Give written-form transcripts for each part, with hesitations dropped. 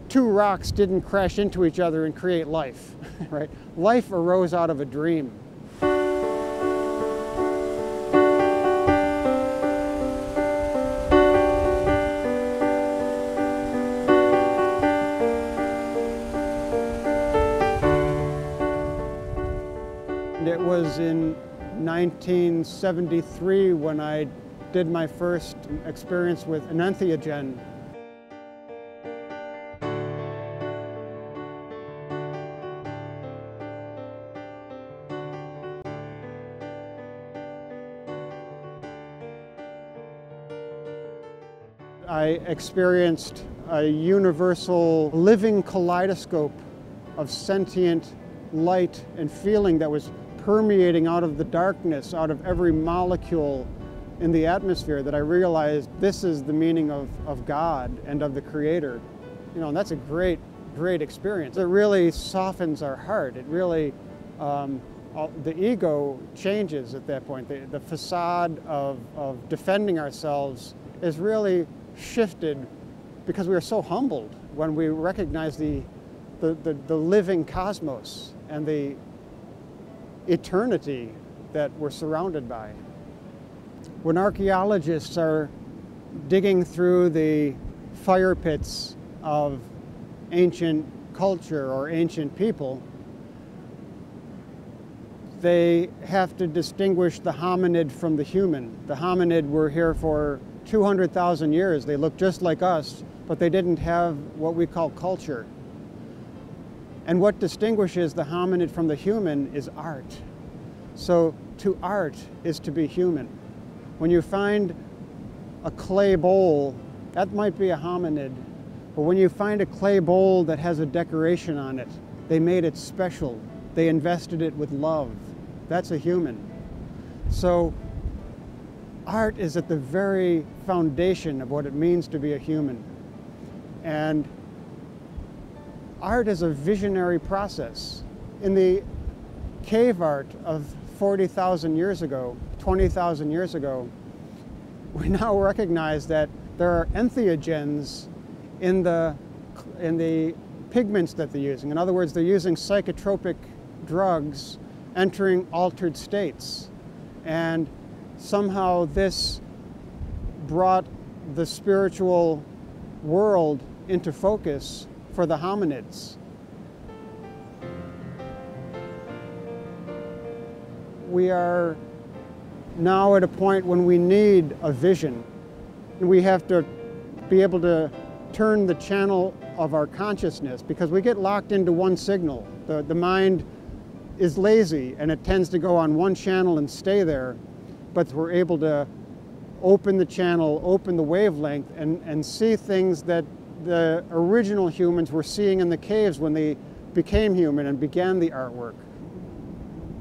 Two rocks didn't crash into each other and create life, right? Life arose out of a dream. And it was in 1973 when I did my first experience with an entheogen. I experienced a universal living kaleidoscope of sentient light and feeling that was permeating out of the darkness, out of every molecule in the atmosphere, that I realized this is the meaning of God and of the Creator. You know, and that's a great, great experience. It really softens our heart. It really, the ego changes at that point. The facade of defending ourselves is really shifted because we are so humbled when we recognize the living cosmos and the eternity that we're surrounded by. When archaeologists are digging through the fire pits of ancient culture or ancient people, they have to distinguish the hominid from the human. The hominid were here for 200,000 years. They looked just like us, but they didn't have what we call culture. And what distinguishes the hominid from the human is art. So to art is to be human. When you find a clay bowl, that might be a hominid, but when you find a clay bowl that has a decoration on it, they made it special. They invested it with love. That's a human. So art is at the very foundation of what it means to be a human. And art is a visionary process. In the cave art of 40,000 years ago, 20,000 years ago, we now recognize that there are entheogens in the pigments that they're using. In other words, they're using psychotropic drugs entering altered states. And somehow this brought the spiritual world into focus for the hominids. We are now at a point when we need a vision. And we have to be able to turn the channel of our consciousness, because we get locked into one signal. The mind is lazy and it tends to go on one channel and stay there, but we're able to open the channel, open the wavelength, and see things that the original humans were seeing in the caves when they became human and began the artwork.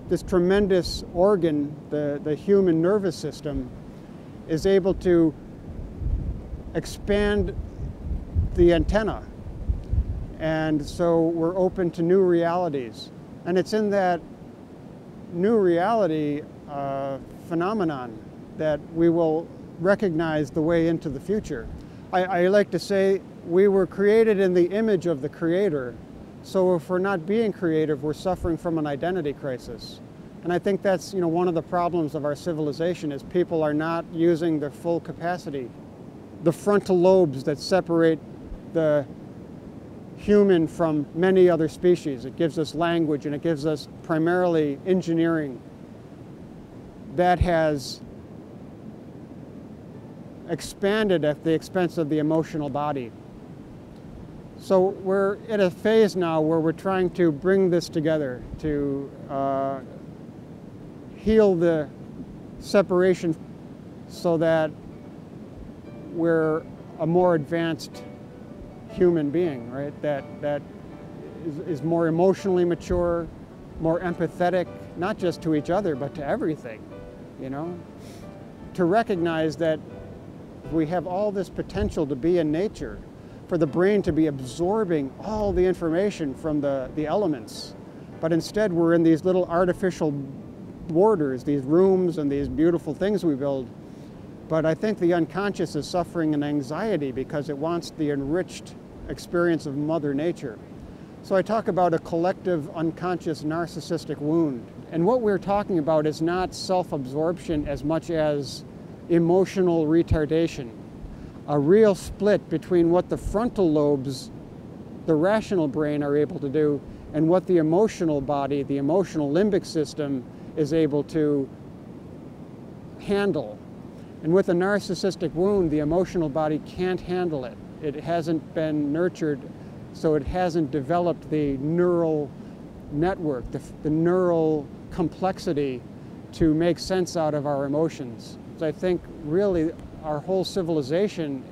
This tremendous organ, the human nervous system, is able to expand the antenna. And so we're open to new realities. And it's in that new reality phenomenon that we will recognize the way into the future. I like to say we were created in the image of the Creator. So if we're not being creative, we're suffering from an identity crisis. And I think that's, you know, one of the problems of our civilization is people are not using their full capacity. The frontal lobes that separate the human from many other species. It gives us language and it gives us primarily engineering. That has expanded at the expense of the emotional body. So we're at a phase now where we're trying to bring this together to heal the separation so that we're a more advanced human being, right? That is more emotionally mature, more empathetic, not just to each other, but to everything, you know? To recognize that we have all this potential to be in nature, for the brain to be absorbing all the information from the elements. But instead we're in these little artificial borders, these rooms and these beautiful things we build. But I think the unconscious is suffering an anxiety because it wants the enriched experience of Mother Nature. So I talk about a collective unconscious narcissistic wound. And what we're talking about is not self-absorption as much as emotional retardation. A real split between what the frontal lobes, the rational brain, are able to do and what the emotional body, the emotional limbic system, is able to handle. And with a narcissistic wound, the emotional body can't handle it. It hasn't been nurtured, so it hasn't developed the neural network, the neural complexity to make sense out of our emotions. So I think really our whole civilization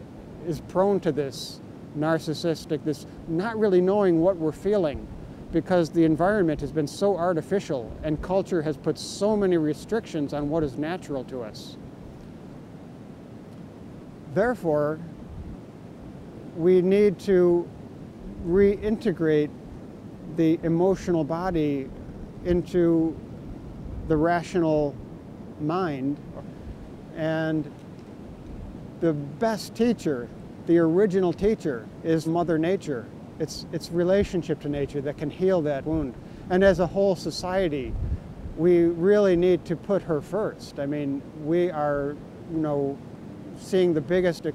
is prone to this narcissistic, this not really knowing what we're feeling, because the environment has been so artificial and culture has put so many restrictions on what is natural to us. Therefore, we need to reintegrate the emotional body into the rational mind. And the best teacher, the original teacher, is Mother Nature. It's relationship to nature that can heal that wound. And as a whole society, we really need to put her first. I mean, we are, seeing the biggest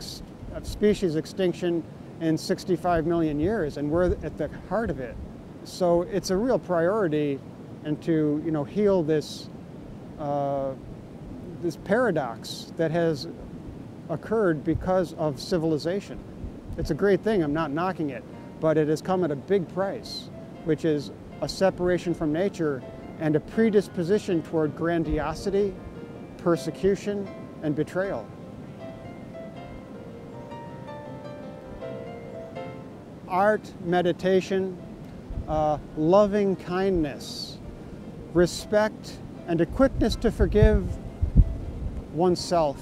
species extinction in 65 million years, and we're at the heart of it. So it's a real priority, and to heal this this paradox that has occurred because of civilization. It's a great thing, I'm not knocking it, but it has come at a big price, which is a separation from nature and a predisposition toward grandiosity, persecution, and betrayal. Art, meditation, loving kindness, respect, and a quickness to forgive oneself.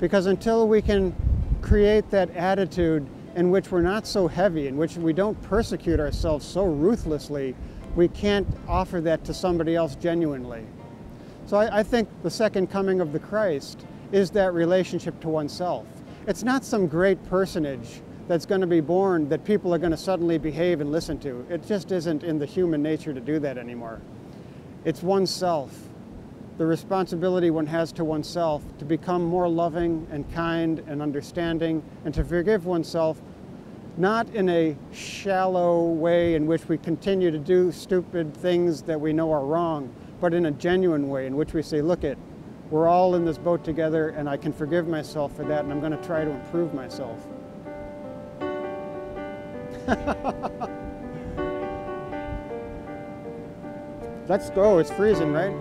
Because until we can create that attitude in which we're not so heavy, in which we don't persecute ourselves so ruthlessly, we can't offer that to somebody else genuinely. So I think the second coming of the Christ is that relationship to oneself. It's not some great personage that's going to be born that people are going to suddenly behave and listen to. It just isn't in the human nature to do that anymore. It's oneself, the responsibility one has to oneself to become more loving and kind and understanding, and to forgive oneself, not in a shallow way in which we continue to do stupid things that we know are wrong, but in a genuine way in which we say, look it, we're all in this boat together and I can forgive myself for that and I'm going to try to improve myself. Let's go, it's freezing, right?